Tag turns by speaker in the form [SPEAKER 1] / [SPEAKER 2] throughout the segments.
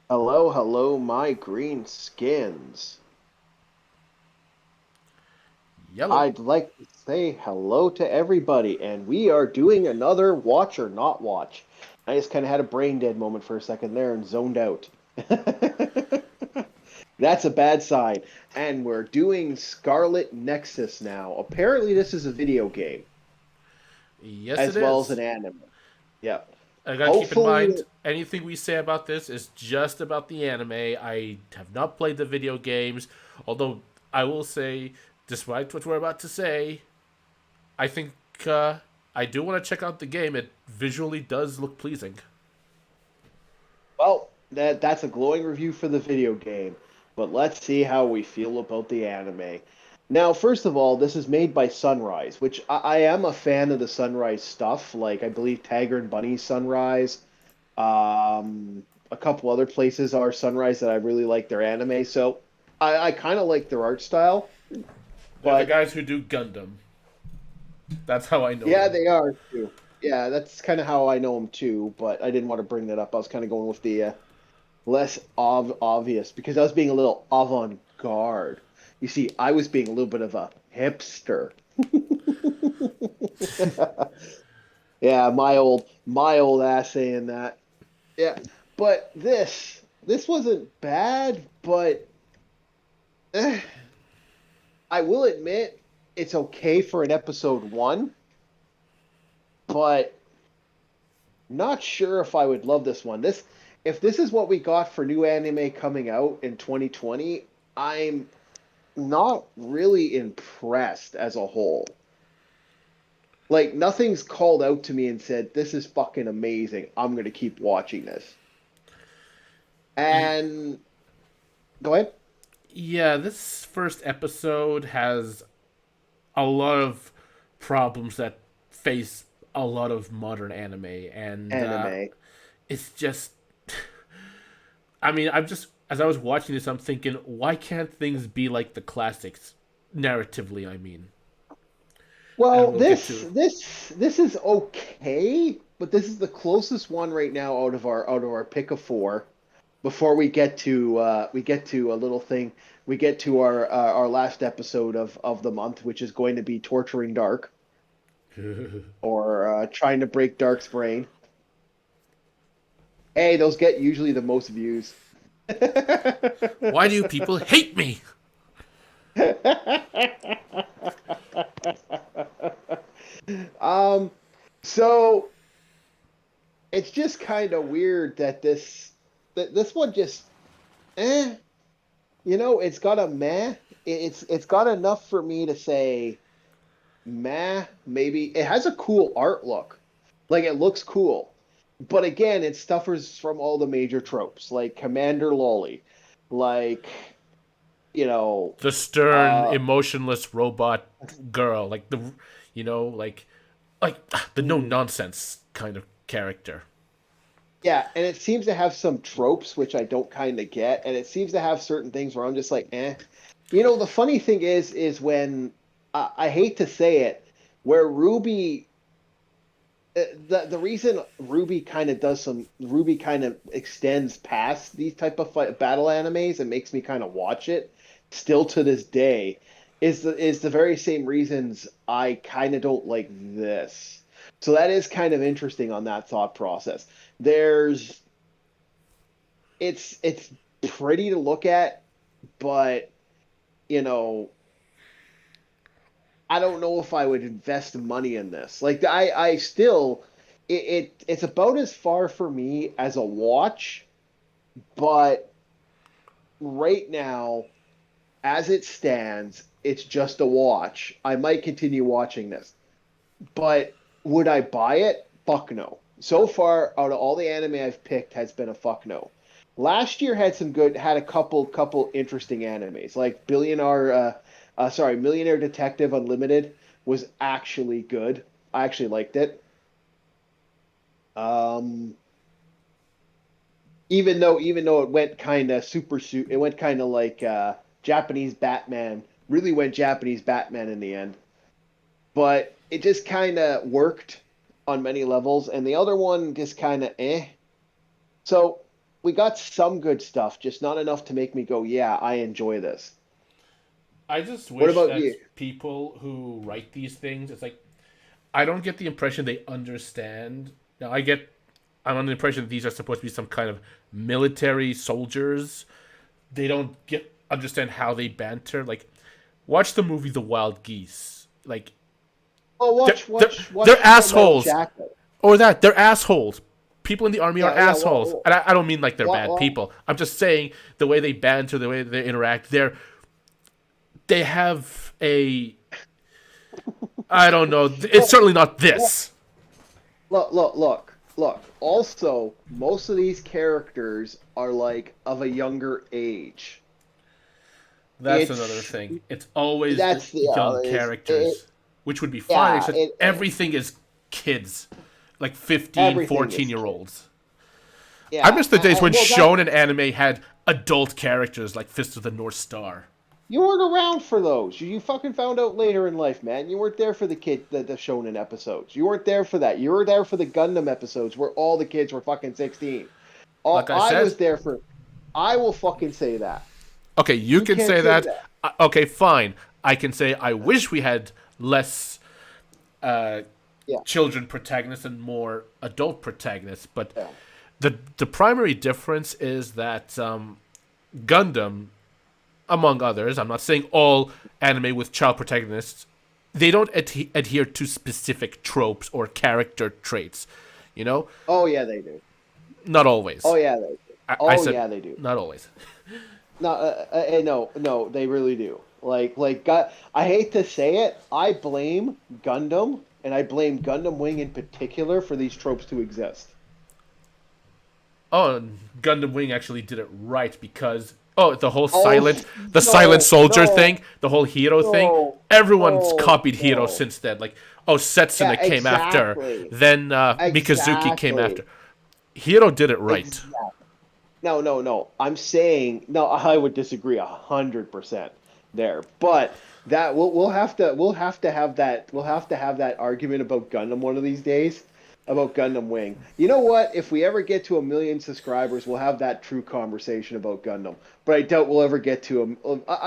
[SPEAKER 1] Hello, hello, my green skins.
[SPEAKER 2] Yellow.
[SPEAKER 1] I'd like to say hello to everybody, and we are doing another watch or not watch. I just kind of had a brain dead moment for a second there and zoned out. That's a bad sign. And we're doing Scarlet Nexus now. Apparently, this is a video game
[SPEAKER 2] Yes, it
[SPEAKER 1] as well as an
[SPEAKER 2] is.
[SPEAKER 1] anime. Yeah.
[SPEAKER 2] I gotta keep in
[SPEAKER 1] Hopefully,
[SPEAKER 2] mind anything we say about this is just about the anime. I have not played the video games, although I will say, despite what we're about to say, I think I do want to check out the game. It visually does look pleasing.
[SPEAKER 1] well, that's a glowing review for the video game, but let's see how we feel about the anime. Now, first of all, this is made by Sunrise, which I am a fan of the Sunrise stuff. Like I believe Tiger and Bunny Sunrise, a couple other places are Sunrise that I really like their anime. So I kind of like their art style,
[SPEAKER 2] They're the
[SPEAKER 1] but
[SPEAKER 2] guys who do Gundam. That's how I know
[SPEAKER 1] yeah,
[SPEAKER 2] them.
[SPEAKER 1] they are too. Yeah, that's kind of how I know them too. But I didn't want to bring that up. I was kind of going with the less obvious because I was being a little avant-garde. You see, I was being a little bit of a hipster. Yeah, my old ass saying that. Yeah, but this wasn't bad, but eh, I will admit it's okay for an episode one, but not sure if I would love this one. This if this is what we got for new anime coming out in 2020, I'm not really impressed as a whole. Like nothing's called out to me and said this is fucking amazing. I'm going to keep watching this. And go ahead.
[SPEAKER 2] Yeah, this first episode has a lot of problems that face a lot of modern anime, and
[SPEAKER 1] Anime.
[SPEAKER 2] it's just. I mean, I'm just as I was watching this, I'm thinking, why can't things be like the classics, narratively? I mean, and
[SPEAKER 1] Well,
[SPEAKER 2] we'll get
[SPEAKER 1] this
[SPEAKER 2] to.
[SPEAKER 1] this this is okay, but this is the closest one right now out of our pick of four. Before we get to a little thing, we get to our last episode of the month, which is going to be torturing Dark or trying to break Dark's brain. Hey, those get usually the most views.
[SPEAKER 2] Why do people hate me?
[SPEAKER 1] um, so it's just kind of weird that this one just eh, it's got a meh. It's got enough for me to say meh. Maybe it has a cool art look, like it looks cool, but again, it suffers from all the major tropes, like Commander Lolly, like you know,
[SPEAKER 2] The stern,
[SPEAKER 1] uh,
[SPEAKER 2] emotionless robot girl, like the, like the no
[SPEAKER 1] mm,
[SPEAKER 2] nonsense kind of character.
[SPEAKER 1] yeah, and it seems to have some tropes which I don't kind of get, and it seems to have certain things where I'm just like, eh. The funny thing is when I hate to say it, where the reason Ruby kind of extends past these type of battle animes and makes me kind of watch it still to this day is the very same reasons I kind of don't like this. So that is kind of interesting on that thought process. There's it's pretty to look at, but you know, I don't know if I would invest money in this. Like I still it's about as far for me as a watch, but right now, as it stands, it's just a watch. I might continue watching this, but would I buy it? Fuck no. So far, out of all the anime I've picked, has been a fuck no. Last year had a couple interesting animes, like Millionaire Detective Unlimited was actually good. I actually liked it. Um, even though it went kind of it went kind of like Japanese Batman. Really went Japanese Batman in the end, but it just kind of worked on many levels, and the other one just kind of eh. So we got some good stuff, just not enough to make me go, yeah, I enjoy this.
[SPEAKER 2] I just
[SPEAKER 1] What
[SPEAKER 2] wish
[SPEAKER 1] about
[SPEAKER 2] that
[SPEAKER 1] you?
[SPEAKER 2] people who write these things, it's like I don't get the impression they understand. Now I'm under the impression that these are supposed to be some kind of military soldiers. They don't get understand how they banter. Like, watch the movie The Wild Geese. Like,
[SPEAKER 1] Oh,
[SPEAKER 2] they're
[SPEAKER 1] watch,
[SPEAKER 2] they're,
[SPEAKER 1] watch,
[SPEAKER 2] they're
[SPEAKER 1] watch Full Metal
[SPEAKER 2] assholes,
[SPEAKER 1] Jacket.
[SPEAKER 2] or that they're assholes. People in the army are
[SPEAKER 1] Yeah, yeah.
[SPEAKER 2] assholes, and I don't mean like they're bad
[SPEAKER 1] Well,
[SPEAKER 2] people. I'm just saying the way they banter, the way they interact. They have a I don't know. It's
[SPEAKER 1] well,
[SPEAKER 2] certainly not
[SPEAKER 1] well,
[SPEAKER 2] this.
[SPEAKER 1] look. Also, most of these characters are like of a younger age.
[SPEAKER 2] That's another
[SPEAKER 1] It's
[SPEAKER 2] thing. It's always the
[SPEAKER 1] that's the
[SPEAKER 2] young
[SPEAKER 1] it's it,
[SPEAKER 2] characters, which would be fine,
[SPEAKER 1] yeah,
[SPEAKER 2] except everything is kids, like 15,
[SPEAKER 1] everything
[SPEAKER 2] 14
[SPEAKER 1] is
[SPEAKER 2] year
[SPEAKER 1] kid.
[SPEAKER 2] olds. I
[SPEAKER 1] Yeah,
[SPEAKER 2] miss the days when
[SPEAKER 1] well that
[SPEAKER 2] shonen anime had adult characters like Fist of the North Star.
[SPEAKER 1] you weren't around for those. You fucking found out later in life, man. You weren't there for the Shonen episodes. You weren't there for that. You were there for the Gundam episodes where all the kids were fucking 16. All
[SPEAKER 2] Like I
[SPEAKER 1] I
[SPEAKER 2] said,
[SPEAKER 1] was there for. I will fucking say that.
[SPEAKER 2] okay, you
[SPEAKER 1] You
[SPEAKER 2] can
[SPEAKER 1] can't
[SPEAKER 2] say
[SPEAKER 1] say
[SPEAKER 2] that.
[SPEAKER 1] that.
[SPEAKER 2] Okay, fine. I can say I wish we had less uh,
[SPEAKER 1] Yeah,
[SPEAKER 2] children protagonists and more adult protagonists, but
[SPEAKER 1] yeah.
[SPEAKER 2] the primary difference is that Gundam, among others, I'm not saying all anime with child protagonists, they don't adhere to specific tropes or character traits. You know,
[SPEAKER 1] Oh yeah, they do.
[SPEAKER 2] not
[SPEAKER 1] Oh
[SPEAKER 2] always.
[SPEAKER 1] yeah, they do.
[SPEAKER 2] I
[SPEAKER 1] Oh
[SPEAKER 2] said
[SPEAKER 1] yeah, they do.
[SPEAKER 2] not always.
[SPEAKER 1] No, no, they really do. I hate to say it, I blame Gundam, and I blame Gundam Wing in particular for these tropes to exist.
[SPEAKER 2] Oh, and Gundam Wing actually did it right because
[SPEAKER 1] Oh
[SPEAKER 2] the silent
[SPEAKER 1] no,
[SPEAKER 2] soldier
[SPEAKER 1] no,
[SPEAKER 2] thing, the whole hero thing.
[SPEAKER 1] no,
[SPEAKER 2] Everyone's
[SPEAKER 1] no,
[SPEAKER 2] copied Hero
[SPEAKER 1] no.
[SPEAKER 2] since then. Like, oh,
[SPEAKER 1] Yeah,
[SPEAKER 2] Setsuna came after,
[SPEAKER 1] exactly,
[SPEAKER 2] then Mikazuki came
[SPEAKER 1] exactly,
[SPEAKER 2] after. Hero did it right.
[SPEAKER 1] exactly. No, no, no. I'm saying no. I would disagree 100% there, but that we'll have to have that argument about Gundam one of these days about Gundam Wing. You know what? If we ever get to 1 million subscribers, we'll have that true conversation about Gundam. But I doubt we'll ever get to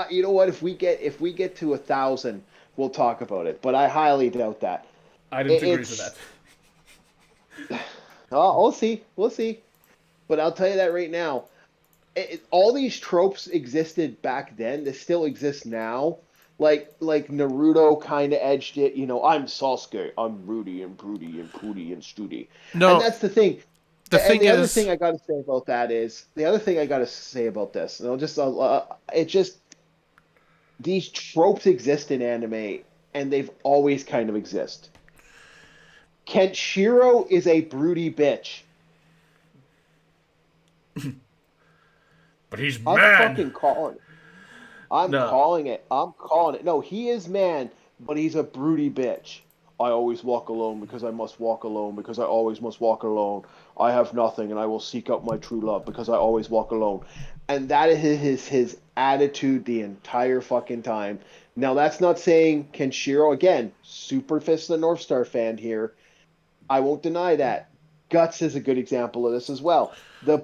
[SPEAKER 1] you know what? If we get to 1,000, we'll talk about it. But I highly doubt that.
[SPEAKER 2] I didn't
[SPEAKER 1] It,
[SPEAKER 2] agree with
[SPEAKER 1] it's
[SPEAKER 2] that.
[SPEAKER 1] oh, we'll see, we'll see. But I'll tell you that right now. All these tropes existed back then. They still exist now. Like Naruto kind of edged it. I'm Sasuke. I'm Rudy and Broody and Pooty and Stooty. And
[SPEAKER 2] No,
[SPEAKER 1] that's the thing.
[SPEAKER 2] the
[SPEAKER 1] And
[SPEAKER 2] thing
[SPEAKER 1] the other
[SPEAKER 2] is,
[SPEAKER 1] thing I got to say about that is the other thing I got to say about this. And I'll just it just these tropes exist in anime, and they've always kind of exist. Kenshiro is a broody bitch.
[SPEAKER 2] but he's
[SPEAKER 1] I'm
[SPEAKER 2] man.
[SPEAKER 1] fucking calling it. I'm
[SPEAKER 2] No,
[SPEAKER 1] calling it. I'm calling it. No, he is man, but he's a broody bitch. I always walk alone because I must walk alone because I always must walk alone. I have nothing and I will seek out my true love because I always walk alone. And that is his attitude the entire fucking time. Now that's not saying Kenshiro again, super Fist of the North Star fan here. I won't deny that. Guts is a good example of this as well. The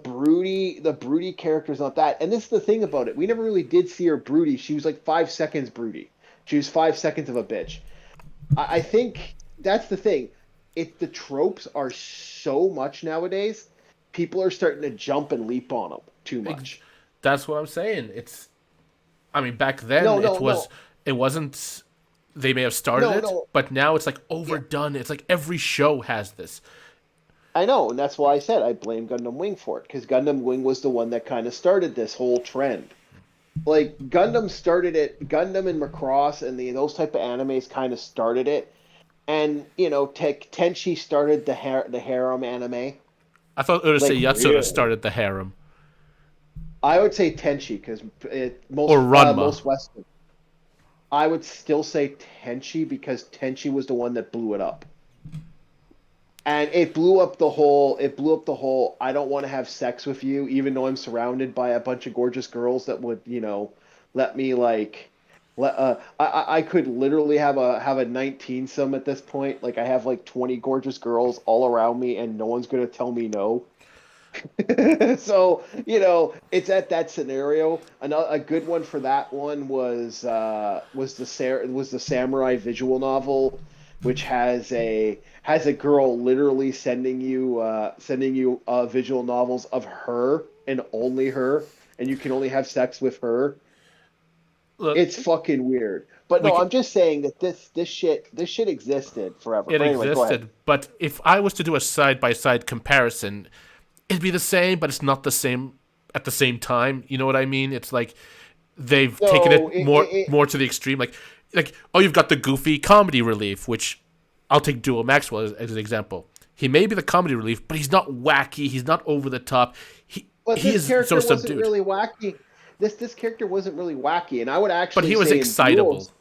[SPEAKER 1] broody character is not that. And this is the thing about it. We never really did see her broody. She was like 5 seconds broody. She was 5 seconds of a bitch. I think that's the thing. If the tropes are so much nowadays, people are starting to jump and leap on them too much.
[SPEAKER 2] that's what I'm saying. It's. I mean, back then
[SPEAKER 1] No, no, no,
[SPEAKER 2] it wasn't. They may have started
[SPEAKER 1] no,
[SPEAKER 2] it,
[SPEAKER 1] no.
[SPEAKER 2] but now it's like
[SPEAKER 1] Yeah,
[SPEAKER 2] overdone. It's like every show has this.
[SPEAKER 1] I know, and that's why I said I blame Gundam Wing for it because Gundam Wing was the one that kind of started this whole trend. Like Gundam started it. Gundam and Macross and those type of animes kind of started it. And Tenchi started the harem anime.
[SPEAKER 2] I thought Urusei
[SPEAKER 1] Like
[SPEAKER 2] Yatsura
[SPEAKER 1] really,
[SPEAKER 2] started the harem
[SPEAKER 1] I would say Tenchi because
[SPEAKER 2] or Ranma.
[SPEAKER 1] most Western. I would still say Tenchi because Tenchi was the one that blew it up. And it blew up the whole I don't want to have sex with you even though I'm surrounded by a bunch of gorgeous girls that would let me I could literally have a 19 some at this point. Like I have like 20 gorgeous girls all around me and no one's going to tell me no. So, it's at that scenario. Another a good one for that one was the samurai visual novel, which has a girl literally sending you visual novels of her and only her, and you can only have sex with her.
[SPEAKER 2] Look,
[SPEAKER 1] It's fucking weird. But
[SPEAKER 2] we
[SPEAKER 1] no,
[SPEAKER 2] c
[SPEAKER 1] I'm just saying that this shit existed forever.
[SPEAKER 2] it
[SPEAKER 1] But anyway, go ahead.
[SPEAKER 2] existed, but if I was to do a side by side comparison, it'd be the same, but it's not the same at the same time. You know what I mean? It's like they've taken
[SPEAKER 1] No,
[SPEAKER 2] it more to the extreme. Oh, you've got the goofy comedy relief, which I'll take Duo Maxwell as an example. He may be the comedy relief, but he's not wacky. He's not over the top.
[SPEAKER 1] but
[SPEAKER 2] He
[SPEAKER 1] this
[SPEAKER 2] is so
[SPEAKER 1] character wasn't
[SPEAKER 2] subdued,
[SPEAKER 1] really wacky. This character wasn't really wacky, and I would
[SPEAKER 2] but
[SPEAKER 1] actually
[SPEAKER 2] he was
[SPEAKER 1] say in
[SPEAKER 2] excitable.
[SPEAKER 1] duels,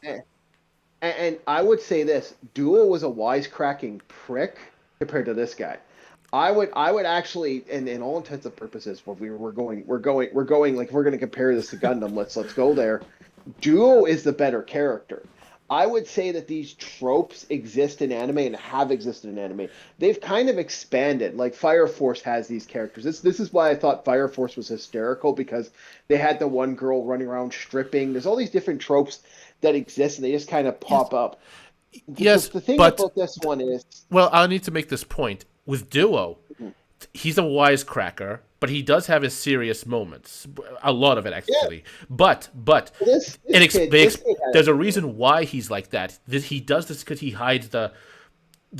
[SPEAKER 1] and I would say this: Duel was a wisecracking prick compared to this guy. I would actually, and in all intents and purposes, where we're going like, if we're going to compare this to Gundam. Let's go there. Duo is the better character. I would say that these tropes exist in anime and have existed in anime. They've kind of expanded. Like Fire Force has these characters. This is why I thought Fire Force was hysterical, because they had the one girl running around stripping. There's all these different tropes that exist, and they just kind of
[SPEAKER 2] Yes,
[SPEAKER 1] pop up. The, the,
[SPEAKER 2] yes,
[SPEAKER 1] the thing
[SPEAKER 2] but
[SPEAKER 1] about this one is,
[SPEAKER 2] well, I need to make this point with Duo. He's a wisecracker, but he does have his serious moments. A lot of it,
[SPEAKER 1] yeah,
[SPEAKER 2] actually. But
[SPEAKER 1] this
[SPEAKER 2] it
[SPEAKER 1] this kid this kid had
[SPEAKER 2] there's a
[SPEAKER 1] it.
[SPEAKER 2] reason why he's like that. He does this because he hides the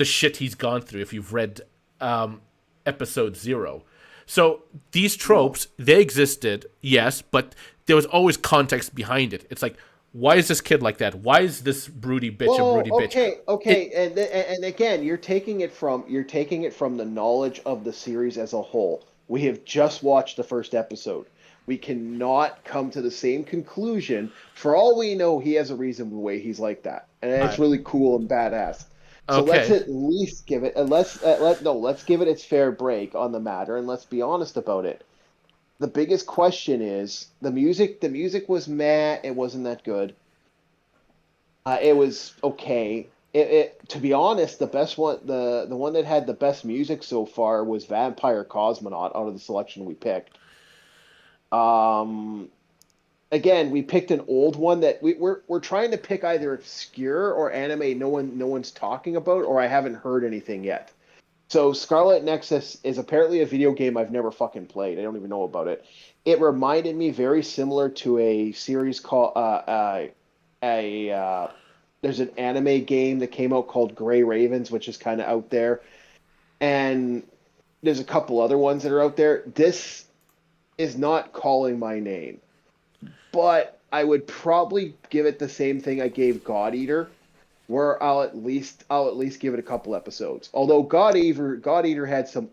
[SPEAKER 2] shit he's gone through. If you've read episode 0, so these
[SPEAKER 1] No.
[SPEAKER 2] tropes they existed, yes, but there was always context behind it. It's like, why is this kid like that? Why is this broody bitch a
[SPEAKER 1] Well,
[SPEAKER 2] broody bitch?
[SPEAKER 1] okay,
[SPEAKER 2] It
[SPEAKER 1] okay, and again, you're taking it from the knowledge of the series as a whole. We have just watched the first episode. We cannot come to the same conclusion. For all we know, he has a reason the way he's like that, and it's
[SPEAKER 2] I
[SPEAKER 1] really cool and badass. So let's
[SPEAKER 2] okay.
[SPEAKER 1] at least give it, let's give it its fair break on the matter, and let's be honest about it. The biggest question is the music. The music was meh. It wasn't that good. It was okay. To be honest, the one that had the best music so far was Vampire Cosmonaut out of the selection we picked. Um, Again, we picked an old one that we're trying to pick either obscure or anime no one's talking about, or I haven't heard anything yet. So Scarlet Nexus is apparently a video game I've never fucking played. I don't even know about it. It reminded me very similar to a series called a there's an anime game that came out called Gray Ravens, which is kind of out there, and there's a couple other ones that are out there. This is not calling my name, but I would probably give it the same thing I gave God Eater, where I'll at least give it a couple episodes. Although God Eater had some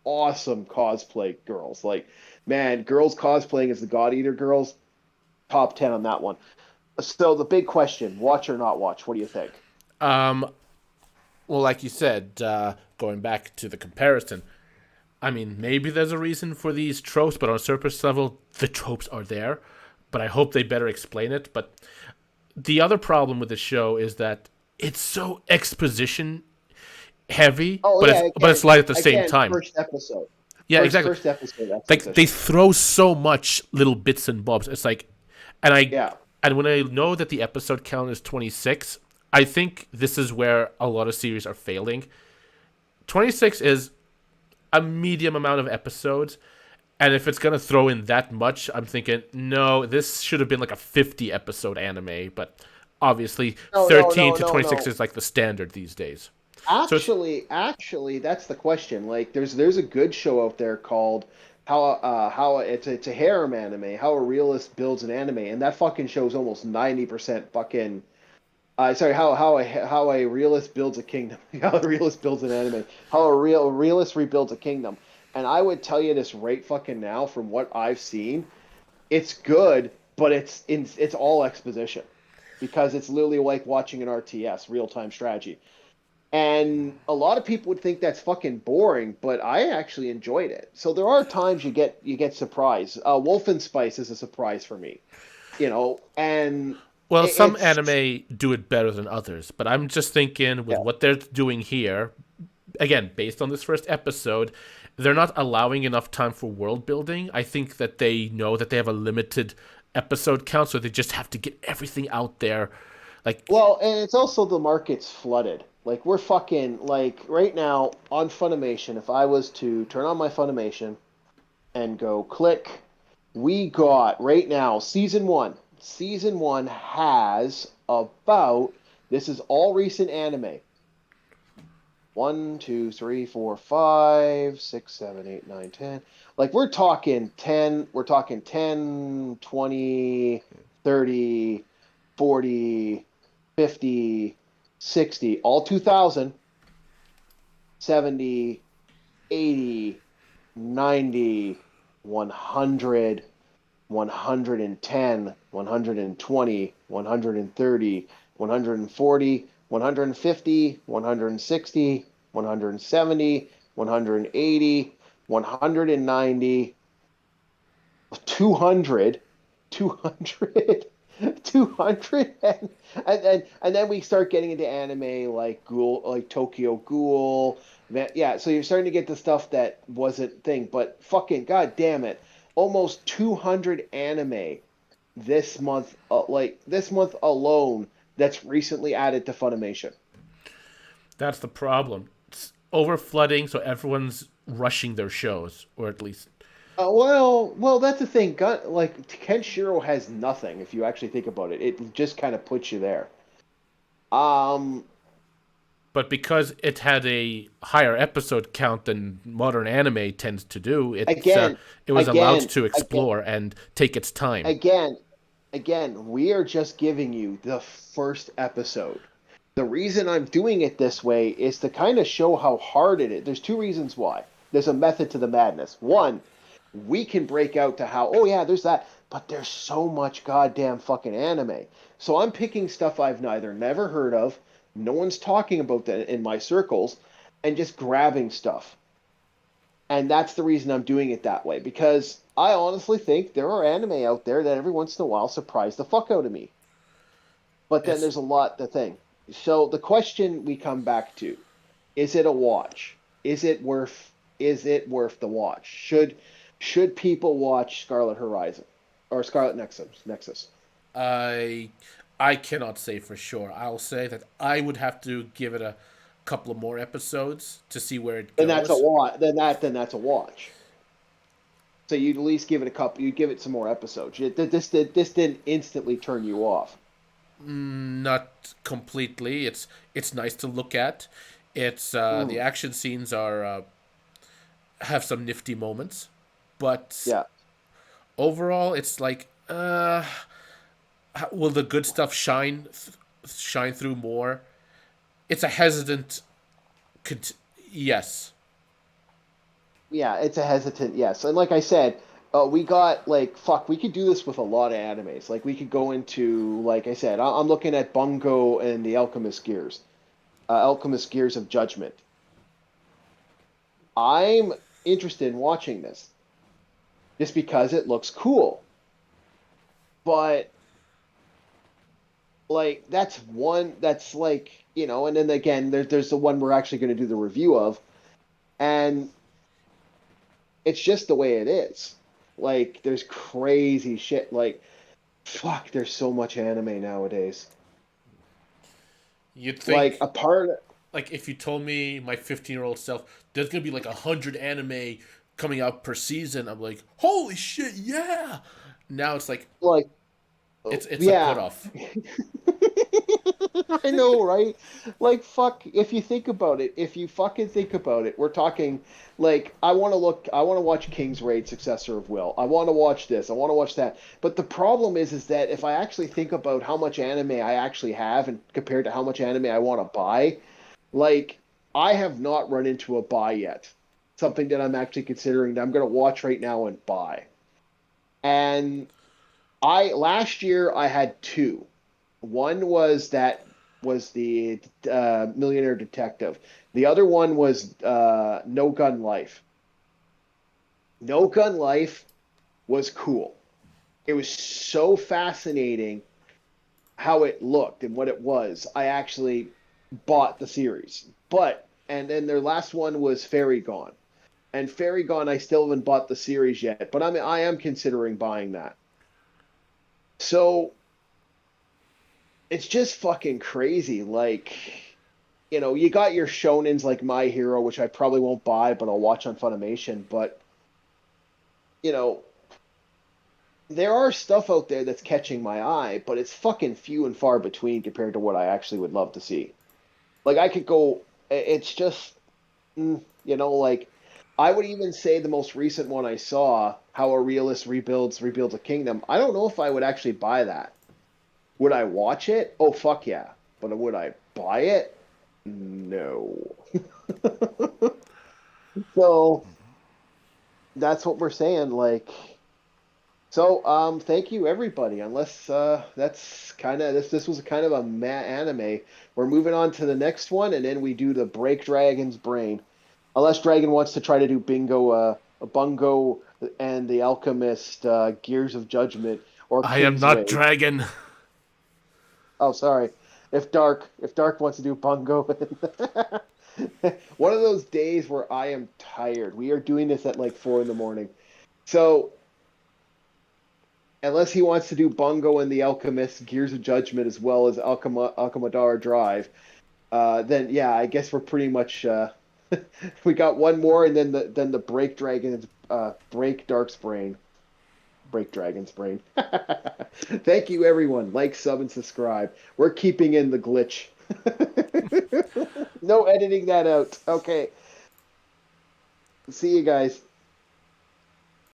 [SPEAKER 1] awesome cosplay girls. Like, man, girls cosplaying as the God Eater girls, top 10 on that one. So the big question, watch or not watch, what do you think?
[SPEAKER 2] Um. Well, like you said, going back to the comparison, I mean, maybe there's a reason for these tropes, but on a surface level, the tropes are there. But I hope they better explain it. But the other problem with the show is that it's so exposition heavy,
[SPEAKER 1] Oh
[SPEAKER 2] but
[SPEAKER 1] yeah,
[SPEAKER 2] it's
[SPEAKER 1] again,
[SPEAKER 2] light at the same
[SPEAKER 1] again,
[SPEAKER 2] time.
[SPEAKER 1] first episode.
[SPEAKER 2] Yeah,
[SPEAKER 1] First
[SPEAKER 2] exactly.
[SPEAKER 1] first episode
[SPEAKER 2] Like they
[SPEAKER 1] exposition.
[SPEAKER 2] throw so much little bits and bobs. It's like, and I
[SPEAKER 1] Yeah.
[SPEAKER 2] and when I know that the episode count is 26, I think this is where a lot of series are failing. 26 is a medium amount of episodes. And if it's gonna throw in that much, I'm thinking, no, this should have been like a 50 episode anime. But obviously,
[SPEAKER 1] No, no,
[SPEAKER 2] 13
[SPEAKER 1] no,
[SPEAKER 2] to
[SPEAKER 1] no,
[SPEAKER 2] 26
[SPEAKER 1] no.
[SPEAKER 2] is like the standard these days. So it's
[SPEAKER 1] Actually, that's the question. Like, there's a good show out there called how it's a harem anime, how a realist builds an anime, and that fucking show's almost 90% fucking. Sorry, how a realist builds a kingdom, how a realist builds an anime, how a realist rebuilds a kingdom, and I would tell you this right fucking now from what I've seen, it's good, but it's all exposition, because it's literally like watching an RTS, real time strategy. And a lot of people would think that's fucking boring, but I actually enjoyed it. So there are times you get surprised. Wolf and Spice is a surprise for me, and
[SPEAKER 2] well, some
[SPEAKER 1] it's
[SPEAKER 2] anime do it better than others, but I'm just thinking with
[SPEAKER 1] yeah.
[SPEAKER 2] what they're doing here, again, based on this first episode, they're not allowing enough time for world building. I think that they know that they have a limited episode count, so they just have to get everything out there. Like,
[SPEAKER 1] Well, and it's also the market's flooded. Like we're fucking like right now on Funimation. If I was to turn on my Funimation and go click, we got right now season one. Season one has about, this is all recent anime. 1, 2, 3, 4, 5, 6, 7, 8, 9, 10. Like we're talking 10, we're talking 10, 20, 30, 40, 50, 60, all 2000, 70, 80, 90, 100, 110, 120, 130, 140, 150, 160, 170, 180, 190, 200, 200, 200, and then we start getting into anime like Ghoul, like Tokyo Ghoul. Yeah, so you're starting to get the stuff that wasn't thing, but fucking god damn it, almost 200 anime this month, like this month alone, that's recently added to Funimation.
[SPEAKER 2] that's the problem. It's over flooding, so everyone's rushing their shows, or at least.
[SPEAKER 1] Well, that's the thing. Like Kenshiro has nothing. If you actually think about it, it just kind of puts you there. Um,
[SPEAKER 2] But because it had a higher episode count than modern anime tends to do,
[SPEAKER 1] again,
[SPEAKER 2] it was allowed
[SPEAKER 1] again,
[SPEAKER 2] to
[SPEAKER 1] again,
[SPEAKER 2] explore and take its time.
[SPEAKER 1] again, again. We are just giving you the first episode. The reason I'm doing it this way is to kind of show how hard it is. There's two reasons why. There's a method to the madness. One, we can break out to how, oh yeah, there's that, but there's so much goddamn fucking anime. So I'm picking stuff I've neither never heard of, no one's talking about that in my circles, and just grabbing stuff. And that's the reason I'm doing it that way, because I honestly think there are anime out there that every once in a while surprise the fuck out of me. But then
[SPEAKER 2] It's
[SPEAKER 1] there's a lot the thing. So the question we come back to, is it a watch? Is it worth the watch? Should people watch Scarlet Horizon or Scarlet Nexus?
[SPEAKER 2] I I cannot say for sure. I'll say that I would have to give it a couple of more episodes to see where it
[SPEAKER 1] Then that's a
[SPEAKER 2] goes.
[SPEAKER 1] watch. Then that's a watch. So you'd at least give it a couple. You'd give it some more episodes. This didn't instantly turn you off.
[SPEAKER 2] Not completely. It's nice to look at. It's the
[SPEAKER 1] Mm,
[SPEAKER 2] action scenes are have some nifty moments, but
[SPEAKER 1] yeah,
[SPEAKER 2] overall, it's like will the good stuff shine through more? It's a hesitant. Cont- yes,
[SPEAKER 1] yeah. It's a hesitant yes. And like I said, we got like fuck. We could do this with a lot of animes. Like we could go into like I said. I'm looking at Bungo and the Alchemist Gears. Alchemist Gears of Judgment. I'm interested in watching this just because it looks cool. But like that's one that's like and then again there's the one we're actually going to do the review of, and it's just the way it is. Like there's crazy shit. Like fuck, there's so much anime nowadays.
[SPEAKER 2] you'd
[SPEAKER 1] Like
[SPEAKER 2] think
[SPEAKER 1] a part,
[SPEAKER 2] like if you told me my 15-year-old self there's gonna be like 100 anime coming out per season, I'm like, holy shit, yeah. Now it's like
[SPEAKER 1] like
[SPEAKER 2] it's a put
[SPEAKER 1] yeah.
[SPEAKER 2] off.
[SPEAKER 1] I know, right? Like, fuck, if you think about it, if you fucking think about it, we're talking like I want to watch King's Raid, Successor of Will. I want to watch this, I want to watch that. But the problem is that if I actually think about how much anime I actually have and compared to how much anime I want to buy, like I have not run into a buy yet. Something that I'm actually considering that I'm going to watch right now and buy. And I last year I had two. One was the Millionaire Detective. The other one was No Gun Life. No Gun Life was cool. It was so fascinating how it looked and what it was. I actually bought the series. But and then their last one was Fairy Gone. And Fairy Gone, I still haven't bought the series yet, but I am considering buying that. So it's just fucking crazy. Like, you got your shonens like My Hero, which I probably won't buy, but I'll watch on Funimation. But you know, there are stuff out there that's catching my eye, but it's fucking few and far between compared to what I actually would love to see. Like I could go, it's just, like I would even say the most recent one I saw, How a Realist Rebuilds a Kingdom. I don't know if I would actually buy that. Would I watch it? Oh fuck yeah. But would I buy it? No. So that's what we're saying. Like, so thank you everybody. Unless that's kind of this was kind of a anime. We're moving on to the next one, and then we do the Break Dragon's Brain. Unless Dragon wants to try to do Bungo and the Alchemist, Gears of Judgment, or
[SPEAKER 2] I am not
[SPEAKER 1] Kingsway.
[SPEAKER 2] Dragon.
[SPEAKER 1] Oh, sorry. If Dark wants to do Bungo, one of those days where I am tired. We are doing this at like 4 in the morning. So unless he wants to do Bungo and the Alchemist, Gears of Judgment, as well as Alchemidar Drive, then yeah, I guess we're pretty much we got one more, and then the Break Dark's Brain, Break Dragon's Brain. Thank you, everyone. Like, sub, and subscribe. We're keeping in the glitch. No editing that out. Okay. See you guys.